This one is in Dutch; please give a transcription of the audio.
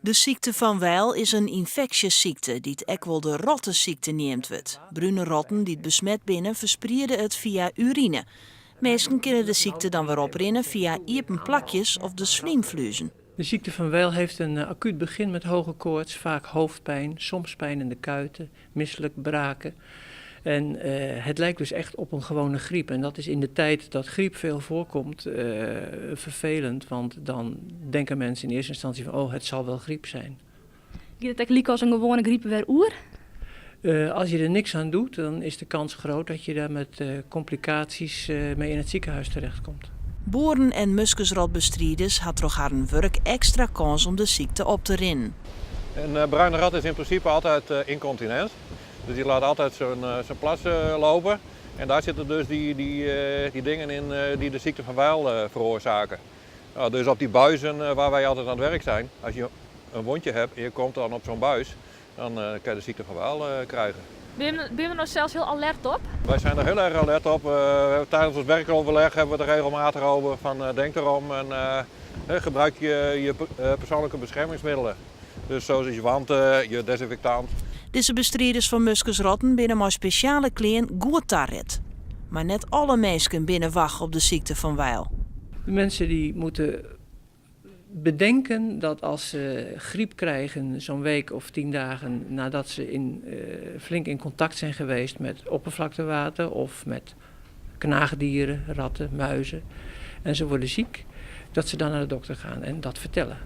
De ziekte van Weil is een infectieziekte die het ook wel de rottenziekte neemt wordt. Bruine rotten die het besmet binnen verspreiden het via urine. Mensen kunnen de ziekte dan weer oprinnen via iepen plakjes of de slijmvleuzen. De ziekte van Weil heeft een acuut begin met hoge koorts, vaak hoofdpijn, soms pijn in de kuiten, misselijk, braken. En het lijkt dus echt op een gewone griep. En dat is in de tijd dat griep veel voorkomt vervelend. Want dan denken mensen in eerste instantie van het zal wel griep zijn. Gaat het ook als een gewone griep weer oer? Als je er niks aan doet, dan is de kans groot dat je daar met complicaties mee in het ziekenhuis terechtkomt. Boeren en muskusrotbestrijders had toch haar een werk extra kans om de ziekte op te rinnen. Een bruine rat is in principe altijd incontinent. Dus die laat altijd zijn plas lopen. En daar zitten dus die dingen in die de ziekte van Weil veroorzaken. Nou, dus op die buizen waar wij altijd aan het werk zijn, als je een wondje hebt en je komt dan op zo'n buis, dan kan je de ziekte van Weil krijgen. Ben je er nou zelfs heel alert op? Wij zijn er heel erg alert op. Tijdens ons werkoverleg hebben we het er regelmatig over van denk erom en gebruik je persoonlijke beschermingsmiddelen. Dus zoals je wanten, je desinfectant. Deze bestrijders van muskusrotten binnen maar speciale kleren goed daaruit. Maar net alle mensen binnen wachten op de ziekte van Weil. De mensen die moeten bedenken dat als ze griep krijgen zo'n week of 10 dagen nadat ze flink in contact zijn geweest met oppervlaktewater of met knaagdieren, ratten, muizen en ze worden ziek, dat ze dan naar de dokter gaan en dat vertellen.